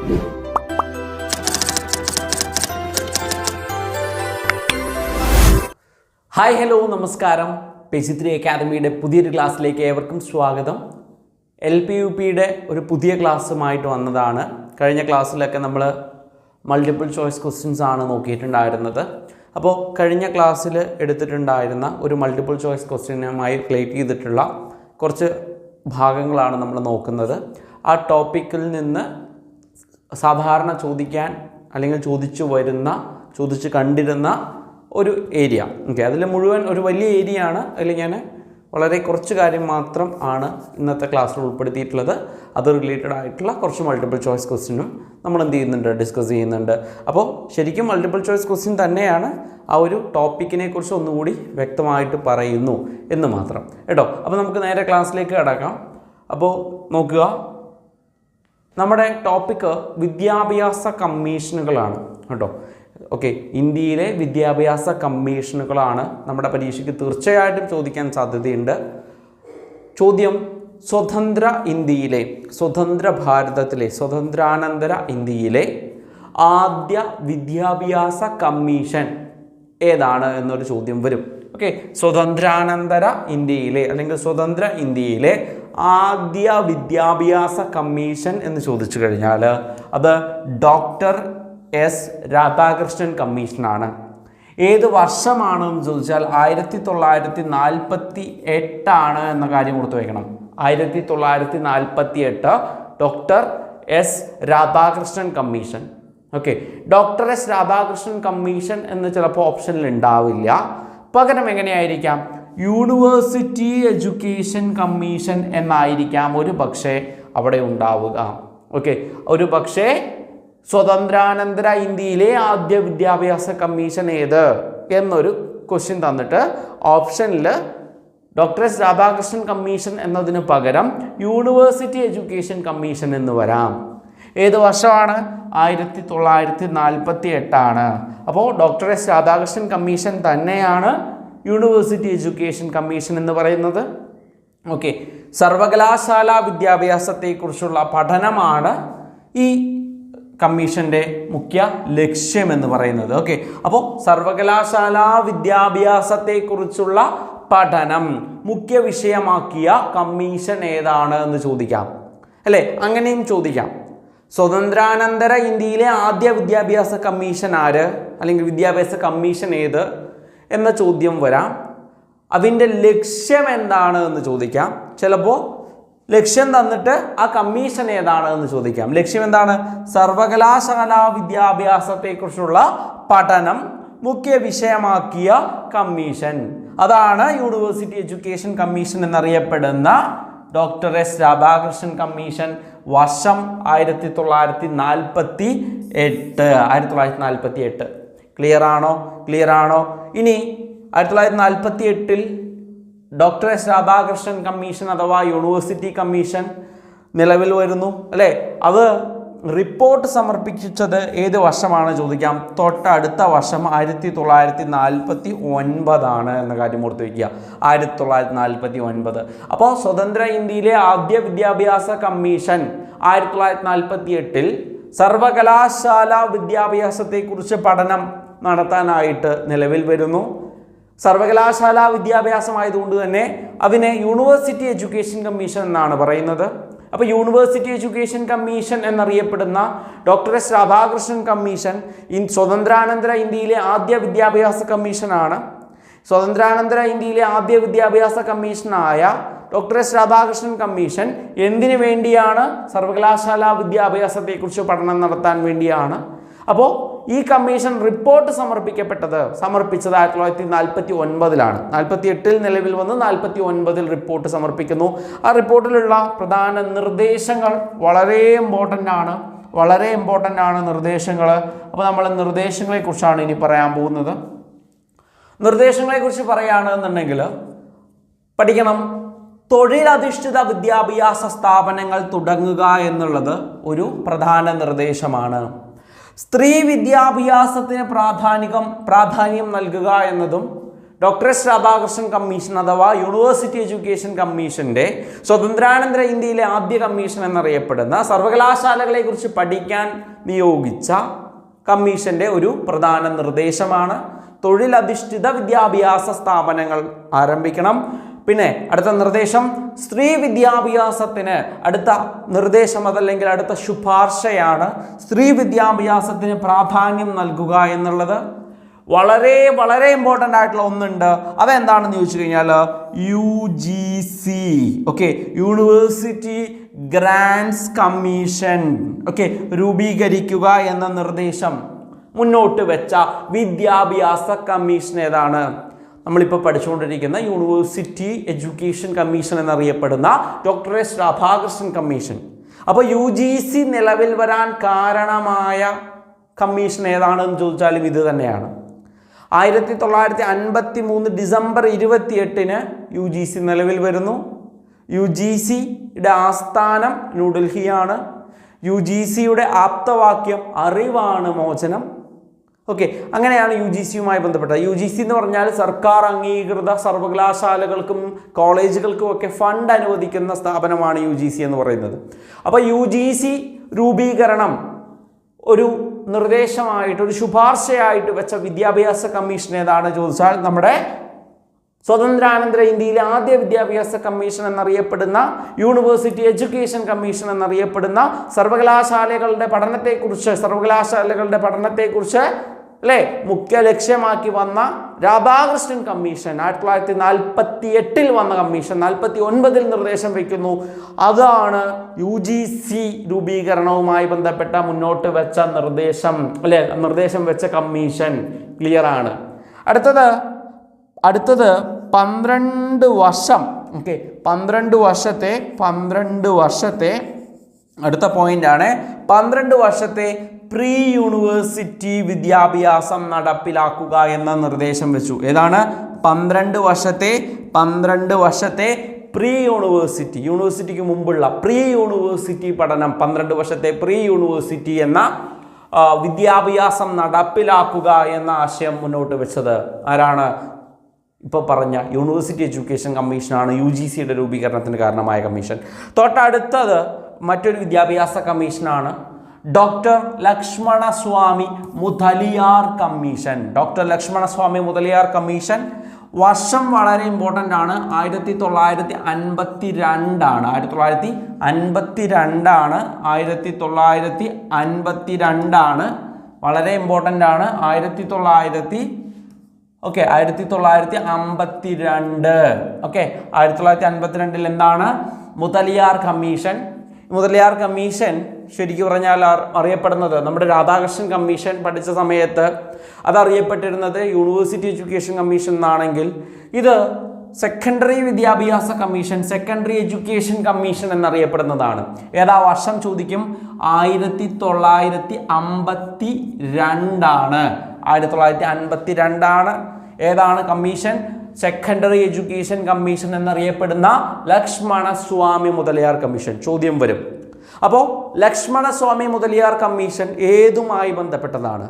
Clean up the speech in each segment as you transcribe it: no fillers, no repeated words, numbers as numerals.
Hi hello നമസ്കാരം. Page 3 അക്കാദമിയുടെ പുതിയൊരു ക്ലാസ്സിലേക്ക് ഏവർക്കും സ്വാഗതം. LP-UPയുടെ ഒരു പുതിയ ക്ലാസ്സുമായിട്ട് വന്നതാണ്. കഴിഞ്ഞ ക്ലാസ്സിലൊക്കെ നമ്മൾ മൾട്ടിപ്പിൾ ചോയ്സ് ക്വസ്റ്റ്യൻസ് ആണ് നോക്കിയിട്ടുണ്ടായിരുന്നത്. അപ്പോൾ കഴിഞ്ഞ ക്ലാസ്സിൽ എടുത്തിട്ടുണ്ടായിരുന്ന ഒരു മൾട്ടിപ്പിൾ ചോയ്സ് ക്വസ്റ്റ്യനുമായി റിലേറ്റ് ചെയ്തിട്ടുള്ള കുറച്ച് ഭാഗങ്ങളാണ് നമ്മൾ നോക്കുന്നത്. ആ ടോപ്പിക്കിൽ നിന്ന് സാധാരണ ചോദിക്കാൻ അല്ലെങ്കിൽ ചോദിച്ച് കണ്ടിരുന്ന ഒരു ഏരിയ. ഓക്കെ, അതിൽ മുഴുവൻ ഒരു വലിയ ഏരിയ ആണ്. അതിൽ ഞാൻ വളരെ കുറച്ച് കാര്യം മാത്രം ആണ് ഇന്നത്തെ ക്ലാസ്സിൽ ഉൾപ്പെടുത്തിയിട്ടുള്ളത്. അത് റിലേറ്റഡ് ആയിട്ടുള്ള കുറച്ച് മൾട്ടിപ്പിൾ ചോയ്സ് ക്വസ്റ്റ്യനും നമ്മൾ ഡിസ്കസ് ചെയ്യുന്നുണ്ട്. അപ്പോൾ ശരിക്കും മൾട്ടിപ്പിൾ ചോയ്സ് ക്വസ്റ്റ്യൻ തന്നെയാണ്, ആ ഒരു ടോപ്പിക്കിനെ കുറിച്ച് ഒന്നുകൂടി വ്യക്തമായിട്ട് പറയുന്നു എന്ന് മാത്രം കേട്ടോ. അപ്പോൾ നമുക്ക് നേരെ ക്ലാസ്സിലേക്ക് കടക്കാം. അപ്പോൾ നോക്കുക, നമ്മുടെ ടോപ്പിക്ക് വിദ്യാഭ്യാസ കമ്മീഷനുകളാണ് കേട്ടോ. ഓക്കെ, ഇന്ത്യയിലെ വിദ്യാഭ്യാസ കമ്മീഷനുകളാണ് നമ്മുടെ പരീക്ഷയ്ക്ക് തീർച്ചയായിട്ടും ചോദിക്കാൻ സാധ്യതയുണ്ട്. ചോദ്യം: സ്വതന്ത്രാനന്തര ഇന്ത്യയിലെ ആദ്യ വിദ്യാഭ്യാസ കമ്മീഷൻ ഏതാണ് എന്നൊരു ചോദ്യം വരും. ഓക്കെ, സ്വതന്ത്രാനന്തര ഇന്ത്യയിലെ അല്ലെങ്കിൽ സ്വതന്ത്ര ഇന്ത്യയിലെ ആദ്യ വിദ്യാഭ്യാസ കമ്മീഷൻ എന്ന് ചോദിച്ചു കഴിഞ്ഞാൽ അത് ഡോക്ടർ എസ് രാധാകൃഷ്ണൻ കമ്മീഷനാണ്. ഏത് വർഷമാണെന്ന് ചോദിച്ചാൽ 1948 ആണ് എന്ന കാര്യം ഓർത്തു വയ്ക്കണം. 1948 doctor S Radhakrishnan commission. Okay, doctor S Radhakrishnan commission എന്ന് ചിലപ്പോൾ ഓപ്ഷനിൽ ഉണ്ടാവില്ല. പകരം എങ്ങനെയായിരിക്കാം? യൂണിവേഴ്സിറ്റി എഡ്യൂക്കേഷൻ കമ്മീഷൻ എന്നായിരിക്കാം ഒരു പക്ഷേ അവിടെ ഉണ്ടാവുക. ഓക്കെ, ഒരു പക്ഷേ സ്വതന്ത്രാനന്തര ഇന്ത്യയിലെ ആദ്യ വിദ്യാഭ്യാസ കമ്മീഷൻ ഏത് എന്നൊരു ക്വസ്റ്റ്യൻ തന്നിട്ട് ഓപ്ഷനിൽ ഡോക്ടർ എസ് രാധാകൃഷ്ണൻ കമ്മീഷൻ എന്നതിന് പകരം യൂണിവേഴ്സിറ്റി എഡ്യൂക്കേഷൻ കമ്മീഷൻ എന്ന് വരാം. ഏത് വർഷമാണ്? 1948 ആണ്. അപ്പോൾ ഡോക്ടർ എസ് രാധാകൃഷ്ണൻ കമ്മീഷൻ തന്നെയാണ് യൂണിവേഴ്സിറ്റി എഡ്യൂക്കേഷൻ കമ്മീഷൻ എന്ന് പറയുന്നത്. ഓക്കെ, സർവകലാശാല വിദ്യാഭ്യാസത്തെക്കുറിച്ചുള്ള പഠനമാണ് ഈ കമ്മീഷൻ്റെ മുഖ്യ ലക്ഷ്യം എന്ന് പറയുന്നത്. ഓക്കെ, അപ്പോൾ സർവകലാശാല വിദ്യാഭ്യാസത്തെക്കുറിച്ചുള്ള പഠനം മുഖ്യ വിഷയമാക്കിയ കമ്മീഷൻ ഏതാണ് എന്ന് ചോദിക്കാം, അല്ലേ? അങ്ങനെയും ചോദിക്കാം. സ്വതന്ത്രാനന്തര ഇന്ത്യയിലെ ആദ്യ വിദ്യാഭ്യാസ കമ്മീഷൻ ആര്, അല്ലെങ്കിൽ വിദ്യാഭ്യാസ കമ്മീഷൻ ഏത് എന്ന ചോദ്യം വരാം. അതിൻ്റെ ലക്ഷ്യം എന്താണ് എന്ന് ചോദിക്കാം. ചിലപ്പോൾ ലക്ഷ്യം തന്നിട്ട് ആ കമ്മീഷൻ ഏതാണ് എന്ന് ചോദിക്കാം. ലക്ഷ്യം എന്താണ്? സർവകലാശാല വിദ്യാഭ്യാസത്തെക്കുറിച്ചുള്ള പഠനം മുഖ്യ വിഷയമാക്കിയ കമ്മീഷൻ. അതാണ് യൂണിവേഴ്സിറ്റി എഡ്യൂക്കേഷൻ കമ്മീഷൻ എന്നറിയപ്പെടുന്ന ഡോക്ടർ എസ് രാധാകൃഷ്ണൻ കമ്മീഷൻ. വർഷം 1948. ക്ലിയർ ആണോ? ഇനി 1948 ഡോക്ടർ എസ് രാധാകൃഷ്ണൻ കമ്മീഷൻ അഥവാ യൂണിവേഴ്സിറ്റി കമ്മീഷൻ നിലവിൽ വരുന്നു, അല്ലേ? അത് റിപ്പോർട്ട് സമർപ്പിച്ചത് ഏത് വർഷമാണ് ചോദിക്കാം. തൊട്ടടുത്ത വർഷം 1949 ആണ് എന്ന കാര്യം ഓർത്ത് വയ്ക്കുക. 1949. അപ്പോൾ സ്വതന്ത്ര ഇന്ത്യയിലെ ആദ്യ വിദ്യാഭ്യാസ കമ്മീഷൻ 1948 സർവകലാശാല വിദ്യാഭ്യാസത്തെക്കുറിച്ച് പഠനം നടത്താനായിട്ട് നിലവിൽ വരുന്നു. സർവകലാശാല വിദ്യാഭ്യാസമായതുകൊണ്ട് തന്നെ അതിനെ യൂണിവേഴ്സിറ്റി എഡ്യൂക്കേഷൻ കമ്മീഷൻ എന്നാണ് പറയുന്നത്. അപ്പോൾ യൂണിവേഴ്സിറ്റി എഡ്യൂക്കേഷൻ കമ്മീഷൻ എന്നറിയപ്പെടുന്ന ഡോക്ടർ എസ് രാധാകൃഷ്ണൻ കമ്മീഷൻ സ്വതന്ത്രാനന്തര ഇന്ത്യയിലെ ആദ്യ വിദ്യാഭ്യാസ കമ്മീഷനാണ്. സ്വതന്ത്രാനന്തര ഇന്ത്യയിലെ ആദ്യ വിദ്യാഭ്യാസ കമ്മീഷനായ ഡോക്ടർ എസ് രാധാകൃഷ്ണൻ കമ്മീഷൻ എന്തിനു വേണ്ടിയാണ്? സർവകലാശാല വിദ്യാഭ്യാസത്തെക്കുറിച്ച് പഠനം നടത്താൻ വേണ്ടിയാണ്. അപ്പോൾ ഈ കമ്മീഷൻ റിപ്പോർട്ട് സമർപ്പിച്ചത് 1949 48 നിലവിൽ വന്ന് 49 റിപ്പോർട്ട് സമർപ്പിക്കുന്നു. ആ റിപ്പോർട്ടിലുള്ള പ്രധാന നിർദ്ദേശങ്ങൾ വളരെ ഇമ്പോർട്ടൻ്റ് ആണ് നിർദ്ദേശങ്ങൾ. അപ്പോൾ നമ്മൾ നിർദ്ദേശങ്ങളെക്കുറിച്ചാണ് ഇനി പറയാൻ പോകുന്നത്. നിർദ്ദേശങ്ങളെക്കുറിച്ച് പറയുകയാണെന്നുണ്ടെങ്കിൽ പഠിക്കണം, തൊഴിലധിഷ്ഠിത വിദ്യാഭ്യാസ സ്ഥാപനങ്ങൾ തുടങ്ങുക എന്നുള്ളത് ഒരു പ്രധാന നിർദ്ദേശമാണ്. സ്ത്രീ വിദ്യാഭ്യാസത്തിന് പ്രാധാന്യം നൽകുക എന്നതും ഡോക്ടർ എസ് രാധാകൃഷ്ണൻ കമ്മീഷൻ അഥവാ യൂണിവേഴ്സിറ്റി എഡ്യൂക്കേഷൻ കമ്മീഷന്റെ സ്വതന്ത്രാനന്തര ഇന്ത്യയിലെ ആദ്യ കമ്മീഷൻ എന്നറിയപ്പെടുന്ന സർവകലാശാലകളെ കുറിച്ച് പഠിക്കാൻ നിയോഗിച്ച കമ്മീഷന്റെ ഒരു പ്രധാന നിർദ്ദേശമാണ് തൊഴിലധിഷ്ഠിത വിദ്യാഭ്യാസ സ്ഥാപനങ്ങൾ ആരംഭിക്കണം. പിന്നെ അടുത്ത നിർദ്ദേശം സ്ത്രീ വിദ്യാഭ്യാസത്തിന് അടുത്ത നിർദ്ദേശം അതല്ലെങ്കിൽ അടുത്ത ശുപാർശയാണ് സ്ത്രീ വിദ്യാഭ്യാസത്തിന് പ്രാധാന്യം നൽകുക എന്നുള്ളത്. വളരെ വളരെ ഇമ്പോർട്ടൻ്റ് ആയിട്ടുള്ള ഒന്നുണ്ട്. അതെന്താണെന്ന് ചോദിച്ചു കഴിഞ്ഞാൽ UGC, okay, university grants commission, okay, രൂപീകരിക്കുക എന്ന നിർദ്ദേശം മുന്നോട്ട് വെച്ച വിദ്യാഭ്യാസ കമ്മീഷൻ ഏതാണ്? നമ്മളിപ്പോൾ പഠിച്ചുകൊണ്ടിരിക്കുന്ന യൂണിവേഴ്സിറ്റി എഡ്യൂക്കേഷൻ കമ്മീഷൻ എന്നറിയപ്പെടുന്ന ഡോക്ടർ എസ് രാധാകൃഷ്ണൻ കമ്മീഷൻ. അപ്പോൾ UGC നിലവിൽ വരാൻ കാരണമായ കമ്മീഷൻ ഏതാണെന്ന് ചോദിച്ചാലും ഇത് തന്നെയാണ്. 1953 ഡിസംബർ 28 UGC നിലവിൽ വരുന്നു. UGCയുടെ ആസ്ഥാനം ന്യൂഡൽഹിയാണ്. UGCയുടെ ആപ്തവാക്യം അറിവാണ് മോചനം. ഓക്കെ, അങ്ങനെയാണ് UGCയുമായി ബന്ധപ്പെട്ടത്. UGC എന്ന് പറഞ്ഞാൽ സർക്കാർ അംഗീകൃത സർവകലാശാലകൾക്കും കോളേജുകൾക്കും ഒക്കെ ഫണ്ട് അനുവദിക്കുന്ന സ്ഥാപനമാണ് UGC എന്ന് പറയുന്നത്. അപ്പോൾ UGC രൂപീകരണം ഒരു നിർദ്ദേശമായിട്ട് ഒരു ശുപാർശയായിട്ട് വെച്ച വിദ്യാഭ്യാസ കമ്മീഷൻ ഏതാണ് ചോദിച്ചാൽ നമ്മുടെ സ്വതന്ത്രാനന്തര ഇന്ത്യയിലെ ആദ്യ വിദ്യാഭ്യാസ കമ്മീഷൻ എന്നറിയപ്പെടുന്ന യൂണിവേഴ്സിറ്റി എഡ്യൂക്കേഷൻ കമ്മീഷൻ എന്നറിയപ്പെടുന്ന സർവകലാശാലകളുടെ പഠനത്തെക്കുറിച്ച് അല്ലേ മുഖ്യ ലക്ഷ്യമാക്കി വന്ന രാധാകൃഷ്ണൻ കമ്മീഷൻ 1948 വന്ന കമ്മീഷൻ 49 നിർദ്ദേശം വയ്ക്കുന്നു. അതാണ് UGC രൂപീകരണവുമായി ബന്ധപ്പെട്ട മുന്നോട്ട് വെച്ച നിർദ്ദേശം, അല്ലെ, നിർദ്ദേശം വെച്ച കമ്മീഷൻ. ക്ലിയർ ആണ്. അടുത്തത് 12 വർഷം, ഓക്കെ, 12 വർഷത്തെ അടുത്ത പോയിന്റ് ആണ് 12 വർഷത്തെ പ്രീ യൂണിവേഴ്സിറ്റി വിദ്യാഭ്യാസം നടപ്പിലാക്കുക എന്ന നിർദ്ദേശം വെച്ചു. ഏതാണ്? 12 വർഷത്തെ പ്രീ യൂണിവേഴ്സിറ്റിക്ക് മുമ്പുള്ള പ്രീ യൂണിവേഴ്സിറ്റി പഠനം, 12 വർഷത്തെ പ്രീ യൂണിവേഴ്സിറ്റി എന്ന വിദ്യാഭ്യാസം നടപ്പിലാക്കുക എന്ന ആശയം മുന്നോട്ട് വെച്ചത് ആരാണ്? ഇപ്പോൾ പറഞ്ഞ യൂണിവേഴ്സിറ്റി എഡ്യൂക്കേഷൻ കമ്മീഷനാണ് UGCയുടെ രൂപീകരണത്തിന് കാരണമായ കമ്മീഷൻ. തൊട്ടടുത്തത് മറ്റൊരു വിദ്യാഭ്യാസ കമ്മീഷനാണ് ഡോക്ടർ ലക്ഷ്മണസ്വാമി മുതലിയാർ കമ്മീഷൻ. വർഷം വളരെ ഇമ്പോർട്ടൻ്റ് ആണ്. 1952 വളരെ ഇമ്പോർട്ടൻ്റ് ആണ്. 1952 ഓക്കെ, 1952 എന്താണ്? മുതലിയാർ കമ്മീഷൻ ശരിക്കും പറഞ്ഞാൽ അറിയപ്പെടുന്നത് നമ്മുടെ രാധാകൃഷ്ണൻ കമ്മീഷൻ പഠിച്ച സമയത്ത് അതറിയപ്പെട്ടിരുന്നത് യൂണിവേഴ്സിറ്റി എഡ്യൂക്കേഷൻ കമ്മീഷൻ എന്നാണെങ്കിൽ ഇത് സെക്കൻഡറി വിദ്യാഭ്യാസ കമ്മീഷൻ, സെക്കൻഡറി എഡ്യൂക്കേഷൻ കമ്മീഷൻ എന്നറിയപ്പെടുന്നതാണ്. ഏതാ വർഷം ചോദിക്കും? 1952 ഏതാണ് കമ്മീഷൻ? സെക്കൻഡറി എഡ്യൂക്കേഷൻ കമ്മീഷൻ എന്നറിയപ്പെടുന്ന ലക്ഷ്മണസ്വാമി മുതലിയാർ കമ്മീഷൻ ചോദ്യം വരും. അപ്പോൾ ലക്ഷ്മണസ്വാമി മുതലിയാർ കമ്മീഷൻ ഏതുമായി ബന്ധപ്പെട്ടതാണ്?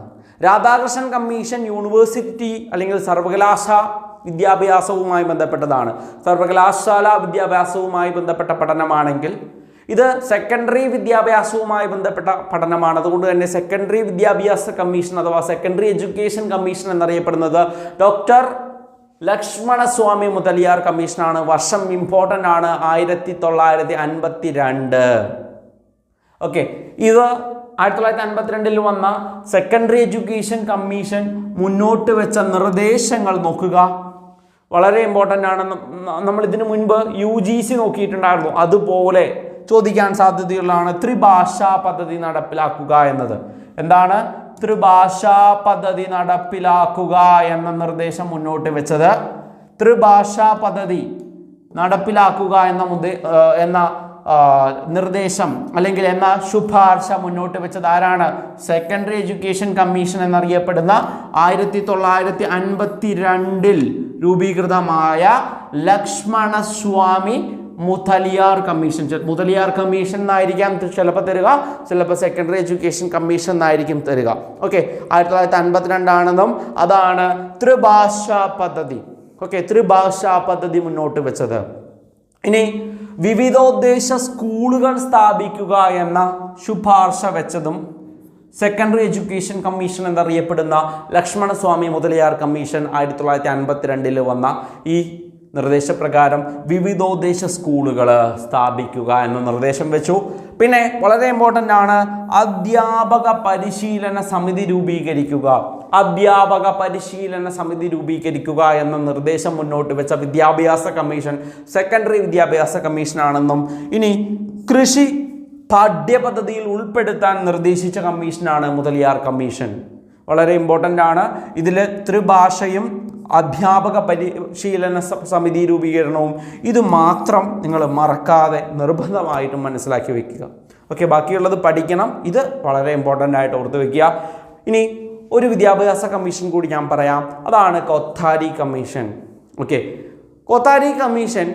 രാധാകൃഷ്ണൻ കമ്മീഷൻ യൂണിവേഴ്സിറ്റി അല്ലെങ്കിൽ സർവകലാശാല വിദ്യാഭ്യാസവുമായി ബന്ധപ്പെട്ടതാണ്. സർവകലാശാല വിദ്യാഭ്യാസവുമായി ബന്ധപ്പെട്ട പഠനമാണെങ്കിൽ ഇത് സെക്കൻഡറി വിദ്യാഭ്യാസവുമായി ബന്ധപ്പെട്ട പഠനമാണ്. അതുകൊണ്ട് തന്നെ സെക്കൻഡറി വിദ്യാഭ്യാസ കമ്മീഷൻ അഥവാ സെക്കൻഡറി എഡ്യൂക്കേഷൻ കമ്മീഷൻ എന്നറിയപ്പെടുന്നത് ഡോക്ടർ ലക്ഷ്മണസ്വാമി മുതലിയാർ കമ്മീഷനാണ്. വർഷം ഇമ്പോർട്ടൻ്റ് ആണ്, 1952. ഓക്കെ, ഇത് 1952 വന്ന സെക്കൻഡറി എഡ്യൂക്കേഷൻ കമ്മീഷൻ മുന്നോട്ട് വെച്ച നിർദ്ദേശങ്ങൾ നോക്കുക. വളരെ ഇമ്പോർട്ടൻ്റ് ആണ്. നമ്മൾ ഇതിനു മുൻപ് UGC നോക്കിയിട്ടുണ്ടായിരുന്നു. അതുപോലെ ചോദിക്കാൻ സാധ്യതയുള്ളതാണ് ത്രിഭാഷാ പദ്ധതി നടപ്പിലാക്കുക എന്നത്. എന്താണ് ത്രിഭാഷാ പദ്ധതി നടപ്പിലാക്കുക എന്ന നിർദ്ദേശം മുന്നോട്ട് വെച്ചത്? ത്രിഭാഷാ പദ്ധതി നടപ്പിലാക്കുക എന്ന നിർദ്ദേശം അല്ലെങ്കിൽ എന്ന ശുപാർശ മുന്നോട്ട് വെച്ചത് ആരാണ്? സെക്കൻഡറി എഡ്യൂക്കേഷൻ കമ്മീഷൻ എന്നറിയപ്പെടുന്ന 1952 രൂപീകൃതമായ ലക്ഷ്മണസ്വാമി മുതലിയാർ കമ്മീഷൻ എന്നായിരിക്കാം ചിലപ്പോൾ തരിക, ചിലപ്പോൾ സെക്കൻഡറി എഡ്യൂക്കേഷൻ കമ്മീഷൻ എന്നായിരിക്കും തരിക. ഓക്കെ, 1952 ആണെന്നും അതാണ് ത്രിഭാഷാ പദ്ധതി. ഓക്കെ, ത്രിഭാഷാ പദ്ധതി മുന്നോട്ട് വെച്ചത്. ഇനി വിവിധോദ്ദേശ സ്കൂളുകൾ സ്ഥാപിക്കുക എന്ന ശുപാർശ വെച്ചതും സെക്കൻഡറി എഡ്യൂക്കേഷൻ കമ്മീഷൻ എന്നറിയപ്പെടുന്ന ലക്ഷ്മണസ്വാമി മുതലിയാർ കമ്മീഷൻ 1952 വന്ന ഈ നിർദ്ദേശപ്രകാരം വിവിധോദ്ദേശ സ്കൂളുകൾ സ്ഥാപിക്കുക എന്ന നിർദ്ദേശം വെച്ചു. പിന്നെ വളരെ ഇമ്പോർട്ടൻ്റ് ആണ്, അധ്യാപക പരിശീലന സമിതി രൂപീകരിക്കുക. അധ്യാപക പരിശീലന സമിതി രൂപീകരിക്കുക എന്ന നിർദ്ദേശം മുന്നോട്ട് വെച്ച വിദ്യാഭ്യാസ കമ്മീഷൻ സെക്കൻഡറി വിദ്യാഭ്യാസ കമ്മീഷനാണെന്നും ഇനി കൃഷി പാഠ്യപദ്ധതിയിൽ ഉൾപ്പെടുത്താൻ നിർദ്ദേശിച്ച കമ്മീഷനാണ് മുതലിയാർ കമ്മീഷൻ. വളരെ ഇമ്പോർട്ടൻ്റ് ആണ്. ഇതിൽ ത്രിഭാഷയും അധ്യാപക പരിശീലന സമിതി രൂപീകരണവും ഇത് മാത്രം നിങ്ങൾ മറക്കാതെ നിർബന്ധമായിട്ടും മനസ്സിലാക്കി വെക്കുക. ഓക്കെ, ബാക്കിയുള്ളത് പഠിക്കണം. ഇത് വളരെ ഇമ്പോർട്ടൻ്റ് ആയിട്ട് ഓർത്ത് വെക്കുക. ഇനി ഒരു വിദ്യാഭ്യാസ കമ്മീഷൻ കൂടി ഞാൻ പറയാം, അതാണ് Kothari commission. Okay, Kothari commission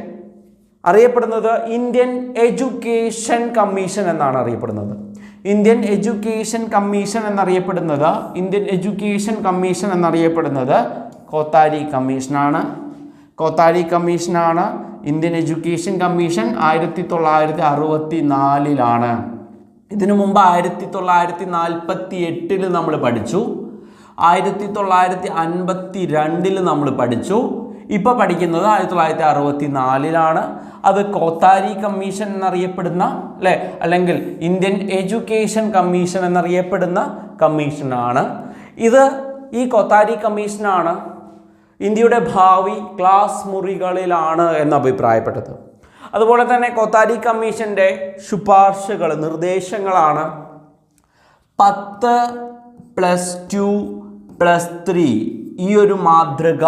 അറിയപ്പെടുന്നത് ഇന്ത്യൻ എഡ്യൂക്കേഷൻ കമ്മീഷൻ എന്നാണ് അറിയപ്പെടുന്നത്. ഇന്ത്യൻ എഡ്യൂക്കേഷൻ കമ്മീഷൻ എന്നറിയപ്പെടുന്നത് കൊത്താരി കമ്മീഷനാണ്. കൊത്താരി കമ്മീഷനാണ് ഇന്ത്യൻ എഡ്യൂക്കേഷൻ കമ്മീഷൻ 1964 ഇതിനു മുമ്പ് 1948 നമ്മൾ പഠിച്ചു, 1952 നമ്മൾ പഠിച്ചു. ഇപ്പോൾ പഠിക്കുന്നത് 1964 അത് കൊത്താരി കമ്മീഷൻ എന്നറിയപ്പെടുന്ന അല്ലേ, അല്ലെങ്കിൽ ഇന്ത്യൻ എഡ്യൂക്കേഷൻ കമ്മീഷൻ എന്നറിയപ്പെടുന്ന കമ്മീഷനാണ്. ഈ കൊത്താരി കമ്മീഷനാണ് ഇന്ത്യയുടെ ഭാവി ക്ലാസ് മുറികളിലാണ് എന്ന് അഭിപ്രായപ്പെട്ടത്. അതുപോലെ തന്നെ കൊത്താരി കമ്മീഷൻ്റെ ശുപാർശകൾ, നിർദ്ദേശങ്ങളാണ് 10+2+3 ഈ ഒരു മാതൃക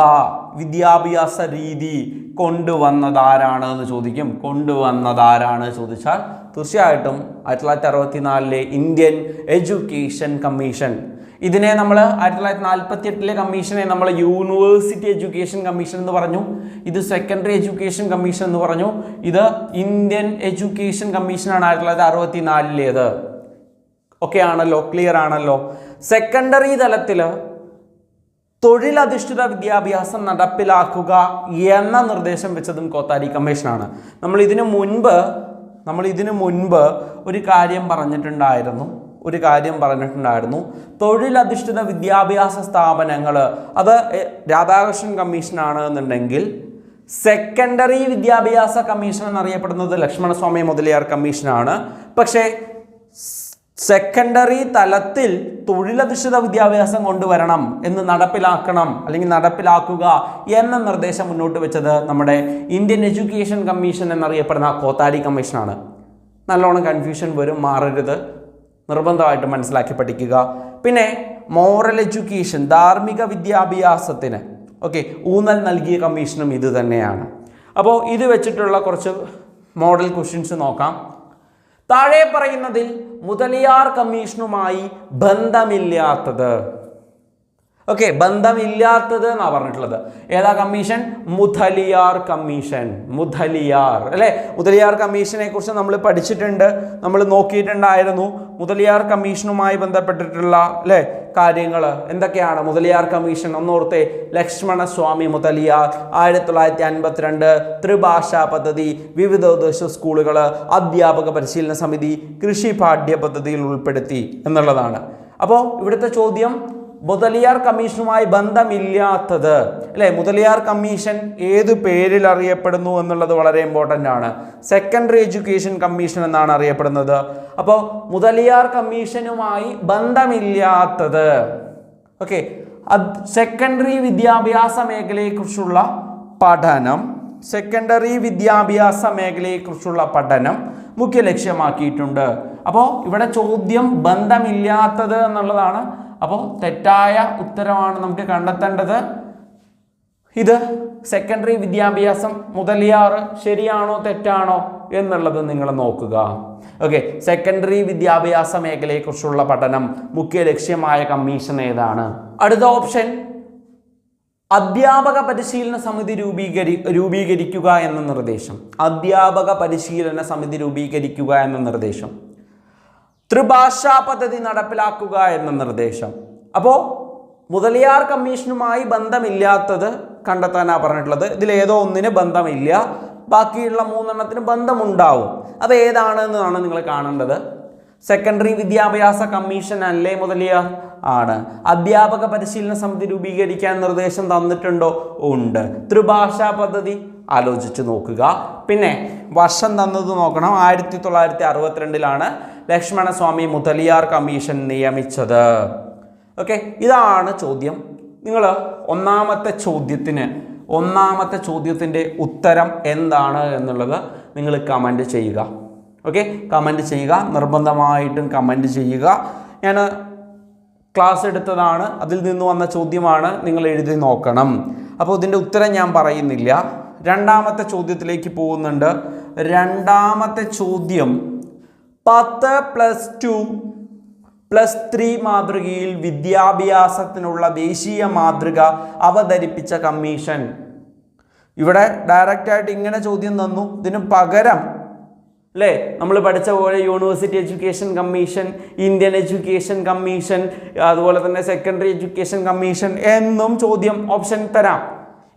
വിദ്യാഭ്യാസ രീതി കൊണ്ടുവന്നതാരാണ് എന്ന് ചോദിക്കും. കൊണ്ടുവന്നതാരാണ് ചോദിച്ചാൽ തീർച്ചയായിട്ടും 1964 ഇന്ത്യൻ എഡ്യൂക്കേഷൻ കമ്മീഷൻ. ഇതിനെ നമ്മൾ 1948 കമ്മീഷനെ നമ്മൾ യൂണിവേഴ്സിറ്റി എഡ്യൂക്കേഷൻ കമ്മീഷൻ എന്ന് പറഞ്ഞു. ഇത് സെക്കൻഡറി എഡ്യൂക്കേഷൻ കമ്മീഷൻ എന്ന് പറഞ്ഞു. ഇത് ഇന്ത്യൻ എഡ്യൂക്കേഷൻ കമ്മീഷനാണ് 1964. ഓക്കെ ആണല്ലോ, ക്ലിയർ ആണല്ലോ. സെക്കൻഡറി തലത്തിൽ തൊഴിലധിഷ്ഠിത വിദ്യാഭ്യാസം നടപ്പിലാക്കുക എന്ന നിർദ്ദേശം വെച്ചതും കൊത്താരി കമ്മീഷനാണ്. നമ്മൾ ഇതിനു മുൻപ് ഒരു കാര്യം പറഞ്ഞിട്ടുണ്ടായിരുന്നു. തൊഴിലധിഷ്ഠിത വിദ്യാഭ്യാസ സ്ഥാപനങ്ങൾ അത് രാധാകൃഷ്ണൻ കമ്മീഷനാണ് എന്നുണ്ടെങ്കിൽ സെക്കൻഡറി വിദ്യാഭ്യാസ കമ്മീഷൻ എന്നറിയപ്പെടുന്നത് ലക്ഷ്മണസ്വാമി മുതലിയാർ കമ്മീഷനാണ്. പക്ഷേ സെക്കൻഡറി തലത്തിൽ തൊഴിലധിഷ്ഠിത വിദ്യാഭ്യാസം കൊണ്ടുവരണം എന്ന് നടപ്പിലാക്കുക എന്ന നിർദ്ദേശം മുന്നോട്ട് വെച്ചത് നമ്മുടെ ഇന്ത്യൻ എഡ്യൂക്കേഷൻ കമ്മീഷൻ എന്നറിയപ്പെടുന്ന കൊത്താരി കമ്മീഷനാണ്. നല്ലോണം കൺഫ്യൂഷൻ വരും, മാറരുത്, നിർബന്ധമായിട്ട് മനസ്സിലാക്കി പഠിക്കുക. പിന്നെ മോറൽ എഡ്യൂക്കേഷൻ, ധാർമ്മിക വിദ്യാഭ്യാസത്തിന് ഊന്നൽ നൽകിയ കമ്മീഷനും ഇത് തന്നെയാണ്. അപ്പോൾ ഇത് വെച്ചിട്ടുള്ള കുറച്ച് മോഡൽ ക്വസ്റ്റ്യൻസ് നോക്കാം. താഴെ പറയുന്നതിൽ മുതലിയാർ കമ്മീഷനുമായി ബന്ധമില്ലാത്തത് എന്നാണ് പറഞ്ഞിട്ടുള്ളത്. ഏതാ കമ്മീഷൻ? മുതലിയാർ കമ്മീഷൻ. അല്ലേ, മുതലിയാർ കമ്മീഷനെ കുറിച്ച് നമ്മൾ പഠിച്ചിട്ടുണ്ട്, നമ്മൾ നോക്കിയിട്ടുണ്ടായിരുന്നു. മുതലിയാർ കമ്മീഷനുമായി ബന്ധപ്പെട്ടിട്ടുള്ള അല്ലേ കാര്യങ്ങൾ എന്തൊക്കെയാണ്? മുതലിയാർ കമ്മീഷൻ ഒന്നോർത്തെ, ലക്ഷ്മണസ്വാമി മുതലിയാർ 1952 ത്രിഭാഷാ പദ്ധതി, വിവിധോദ്ദേശ സ്കൂളുകൾ, അധ്യാപക പരിശീലന സമിതി, കൃഷി പാഠ്യപദ്ധതിയിൽ ഉൾപ്പെടുത്തി എന്നുള്ളതാണ്. അപ്പോൾ ഇവിടുത്തെ ചോദ്യം മുതലിയാർ കമ്മീഷനുമായി ബന്ധമില്ലാത്തത് അല്ലേ, മുതലിയാർ കമ്മീഷൻ ഏത് പേരിൽ അറിയപ്പെടുന്നു എന്നുള്ളത് വളരെ ഇമ്പോർട്ടൻ്റ് ആണ്. സെക്കൻഡറി എഡ്യൂക്കേഷൻ കമ്മീഷൻ എന്നാണ് അറിയപ്പെടുന്നത്. അപ്പോൾ മുതലിയാർ കമ്മീഷനുമായി ബന്ധമില്ലാത്തത് സെക്കൻഡറി വിദ്യാഭ്യാസ മേഖലയെക്കുറിച്ചുള്ള പഠനം മുഖ്യ ലക്ഷ്യമാക്കിയിട്ടുണ്ട്. അപ്പോൾ ഇവിടെ ചോദ്യം ബന്ധമില്ലാത്തത് എന്നുള്ളതാണ്. അപ്പോൾ തെറ്റായ ഉത്തരമാണ് നമുക്ക് കണ്ടെത്തേണ്ടത്. ഇത് സെക്കൻഡറി വിദ്യാഭ്യാസം മുതലിയാർ ശരിയാണോ തെറ്റാണോ എന്നുള്ളത് നിങ്ങൾ നോക്കുക. സെക്കൻഡറി വിദ്യാഭ്യാസ മേഖലയെക്കുറിച്ചുള്ള പഠനം മുഖ്യ ലക്ഷ്യമായ കമ്മീഷൻ ഏതാണ്? അടുത്ത ഓപ്ഷൻ അധ്യാപക പരിശീലന സമിതി രൂപീകരിക്കുക എന്ന നിർദ്ദേശം. അധ്യാപക പരിശീലന സമിതി രൂപീകരിക്കുക എന്ന നിർദ്ദേശം. ത്രിഭാഷാ പദ്ധതി നടപ്പിലാക്കുക എന്ന നിർദ്ദേശം. അപ്പോൾ മുതലിയാർ കമ്മീഷനുമായി ബന്ധമില്ലാത്തത് കണ്ടെത്താനാണ് പറഞ്ഞിട്ടുള്ളത്. ഇതിലേതോ ഒന്നിന് ബന്ധമില്ല, ബാക്കിയുള്ള 3 ബന്ധമുണ്ടാവും. അത് ഏതാണെന്നാണ് നിങ്ങൾ കാണേണ്ടത്. സെക്കൻഡറി വിദ്യാഭ്യാസ കമ്മീഷൻ അല്ലേ മുതലിയാർ? ആണ്. അധ്യാപക പരിശീലന സമിതി രൂപീകരിക്കാൻ നിർദ്ദേശം തന്നിട്ടുണ്ടോ? ഉണ്ട്. ത്രിഭാഷാ പദ്ധതി ആലോചിച്ച് നോക്കുക. പിന്നെ വർഷം തന്നത് നോക്കണം. 1962 ലക്ഷ്മണസ്വാമി മുതലിയാർ കമ്മീഷൻ നിയമിച്ചത്. ഓക്കെ, ഇതാണ് ചോദ്യം. നിങ്ങൾ ഒന്നാമത്തെ ചോദ്യത്തിൻ്റെ ഉത്തരം എന്താണ് എന്നുള്ളത് നിങ്ങൾ കമൻറ്റ് ചെയ്യുക. ഓക്കെ, കമൻറ്റ് ചെയ്യുക, നിർബന്ധമായിട്ടും കമൻറ്റ് ചെയ്യുക. ഞാൻ ക്ലാസ് എടുത്തതാണ്, അതിൽ നിന്ന് വന്ന ചോദ്യമാണ്, നിങ്ങൾ എഴുതി നോക്കണം. അപ്പോൾ ഇതിൻ്റെ ഉത്തരം ഞാൻ പറയുന്നില്ല. രണ്ടാമത്തെ ചോദ്യത്തിലേക്ക് പോകുന്നുണ്ട്. രണ്ടാമത്തെ ചോദ്യം 10+2+3 മാതൃകയിൽ വിദ്യാഭ്യാസത്തിനുള്ള ദേശീയ മാതൃക അവതരിപ്പിച്ച കമ്മീഷൻ. ഇവിടെ ഡയറക്റ്റായിട്ട് ഇങ്ങനെ ചോദ്യം തന്നു. ഇതിന് പകരം അല്ലേ നമ്മൾ പഠിച്ച പോലെ university education commission, Indian education commission, അതുപോലെ തന്നെ സെക്കൻഡറി എഡ്യൂക്കേഷൻ കമ്മീഷൻ എന്നും ചോദ്യം ഓപ്ഷൻ തരാം.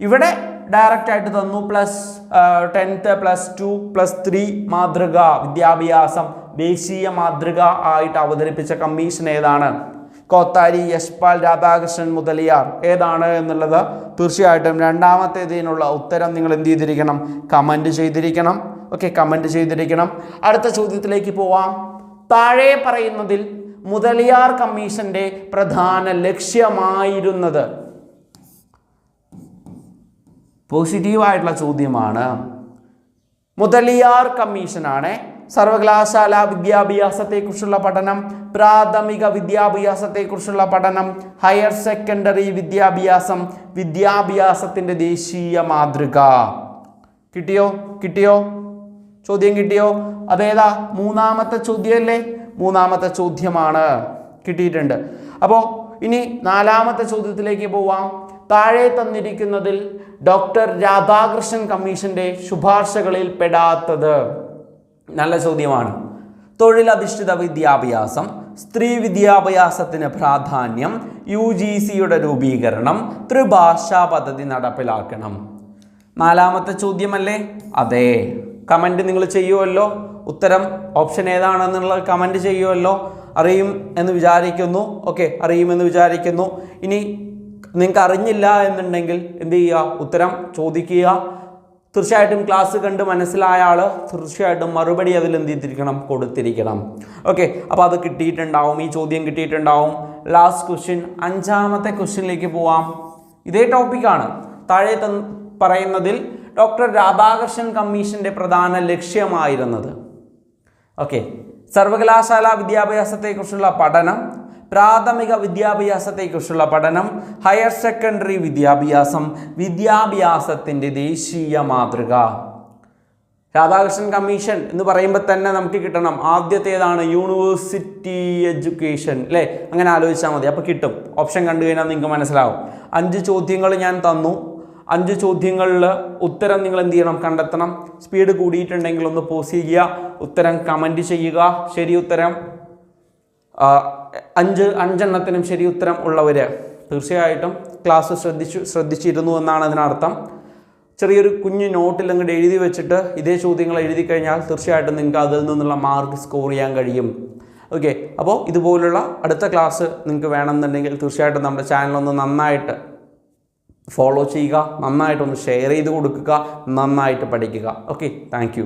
ഇവിടെ ഡയറക്റ്റായിട്ട് തന്നു. 10+2+3 മാതൃക വിദ്യാഭ്യാസം ദേശീയ മാതൃക ആയിട്ട് അവതരിപ്പിച്ച കമ്മീഷൻ ഏതാണ്? കോത്താരി, യശ്പാൽ, രാധാകൃഷ്ണൻ മുതലിയാർ ഏതാണ് എന്നുള്ളത് തീർച്ചയായിട്ടും രണ്ടാമത്തേതിനുള്ള ഉത്തരം നിങ്ങൾ എന്ത് ചെയ്തിരിക്കണം? കമൻറ്റ് ചെയ്തിരിക്കണം. ഓക്കെ, കമൻറ്റ് ചെയ്തിരിക്കണം. അടുത്ത ചോദ്യത്തിലേക്ക് പോവാം. താഴെ പറയുന്നതിൽ മുതലിയാർ കമ്മീഷന്റെ പ്രധാന ലക്ഷ്യമായിരുന്നത്? പോസിറ്റീവായിട്ടുള്ള ചോദ്യമാണ്. മുതലിയാർ കമ്മീഷനാണ് സർവകലാശാല വിദ്യാഭ്യാസത്തെക്കുറിച്ചുള്ള പഠനം, പ്രാഥമിക വിദ്യാഭ്യാസത്തെക്കുറിച്ചുള്ള പഠനം, ഹയർ സെക്കൻഡറി വിദ്യാഭ്യാസം, വിദ്യാഭ്യാസത്തിൻ്റെ ദേശീയ മാതൃക. കിട്ടിയോ? ചോദ്യം കിട്ടിയോ? അതേതാ? മൂന്നാമത്തെ ചോദ്യമല്ലേ? മൂന്നാമത്തെ ചോദ്യമാണ്, കിട്ടിയിട്ടുണ്ട്. അപ്പോൾ ഇനി നാലാമത്തെ ചോദ്യത്തിലേക്ക് പോവാം. താഴെ തന്നിരിക്കുന്നതിൽ ഡോക്ടർ രാധാകൃഷ്ണൻ കമ്മീഷന്റെ ശുപാർശകളിൽ പെടാത്തത്? നല്ല ചോദ്യമാണ്. തൊഴിലധിഷ്ഠിത വിദ്യാഭ്യാസം, സ്ത്രീ വിദ്യാഭ്യാസത്തിന് പ്രാധാന്യം, UGCയുടെ രൂപീകരണം, ത്രിഭാഷാ പദ്ധതി നടപ്പിലാക്കണം. നാലാമത്തെ ചോദ്യമല്ലേ? അതെ. കമൻറ്റ് നിങ്ങൾ ചെയ്യുമല്ലോ. ഉത്തരം ഓപ്ഷൻ ഏതാണെന്നുള്ളത് കമൻറ്റ് ചെയ്യുമല്ലോ. അറിയും എന്ന് വിചാരിക്കുന്നു. ഓക്കെ, അറിയുമെന്ന് വിചാരിക്കുന്നു. ഇനി നിങ്ങൾക്ക് അറിഞ്ഞില്ല എന്നുണ്ടെങ്കിൽ എന്ത് ചെയ്യുക? ഉത്തരം ചോദിക്കുക. തീർച്ചയായിട്ടും ക്ലാസ് കണ്ട് മനസ്സിലായ ആൾ തീർച്ചയായിട്ടും മറുപടി അതിൽ എന്ത് ചെയ്തിരിക്കണം? കൊടുത്തിരിക്കണം. ഓക്കെ, അപ്പോൾ അത് കിട്ടിയിട്ടുണ്ടാവും. ഈ ചോദ്യം കിട്ടിയിട്ടുണ്ടാവും. ലാസ്റ്റ് ക്വസ്റ്റ്യൻ, അഞ്ചാമത്തെ ക്വസ്റ്റ്യനിലേക്ക് പോവാം. ഇതേ ടോപ്പിക്കാണ്. താഴെ പറയുന്നതിൽ ഡോക്ടർ രാധാകൃഷ്ണൻ കമ്മീഷന്റെ പ്രധാന ലക്ഷ്യമായിരുന്നത്? ഓക്കെ, സർവകലാശാല വിദ്യാഭ്യാസത്തെക്കുറിച്ചുള്ള പഠനം, പ്രാഥമിക വിദ്യാഭ്യാസത്തെക്കുറിച്ചുള്ള പഠനം, ഹയർ സെക്കൻഡറി വിദ്യാഭ്യാസം, വിദ്യാഭ്യാസത്തിൻ്റെ ദേശീയ മാതൃക. രാധാകൃഷ്ണൻ കമ്മീഷൻ എന്ന് പറയുമ്പോൾ തന്നെ നമുക്ക് കിട്ടണം ആദ്യത്തേതാണ് യൂണിവേഴ്സിറ്റി എഡ്യൂക്കേഷൻ അല്ലേ? അങ്ങനെ ആലോചിച്ചാൽ മതി, അപ്പോൾ കിട്ടും. ഓപ്ഷൻ കണ്ടു കഴിഞ്ഞാൽ നിങ്ങൾക്ക് മനസ്സിലാവും. 5 ചോദ്യങ്ങൾ ഞാൻ തന്നു. 5 ചോദ്യങ്ങളിൽ ഉത്തരം നിങ്ങൾ എന്ത് ചെയ്യണം? കണ്ടെത്തണം. സ്പീഡ് കൂടിയിട്ടുണ്ടെങ്കിൽ ഒന്ന് പോസ് ചെയ്യുക, ഉത്തരം കമൻറ്റ് ചെയ്യുക. ശരി ഉത്തരം 5 ശരി ഉത്തരം ഉള്ളവർ തീർച്ചയായിട്ടും ക്ലാസ് ശ്രദ്ധിച്ചിരുന്നു എന്നാണ് അതിനർത്ഥം. ചെറിയൊരു കുഞ്ഞു നോട്ടിൽ അങ്ങോട്ട് എഴുതി വെച്ചിട്ട് ഇതേ ചോദ്യങ്ങൾ എഴുതി കഴിഞ്ഞാൽ തീർച്ചയായിട്ടും നിങ്ങൾക്ക് അതിൽ നിന്നുള്ള മാർക്ക് സ്കോർ ചെയ്യാൻ കഴിയും. ഓക്കെ, അപ്പോൾ ഇതുപോലുള്ള അടുത്ത ക്ലാസ് നിങ്ങൾക്ക് വേണമെന്നുണ്ടെങ്കിൽ തീർച്ചയായിട്ടും നമ്മുടെ ചാനലൊന്ന് നന്നായിട്ട് ഫോളോ ചെയ്യുക, നന്നായിട്ടൊന്ന് ഷെയർ ചെയ്ത് കൊടുക്കുക, നന്നായിട്ട് പഠിക്കുക. Okay, thank you.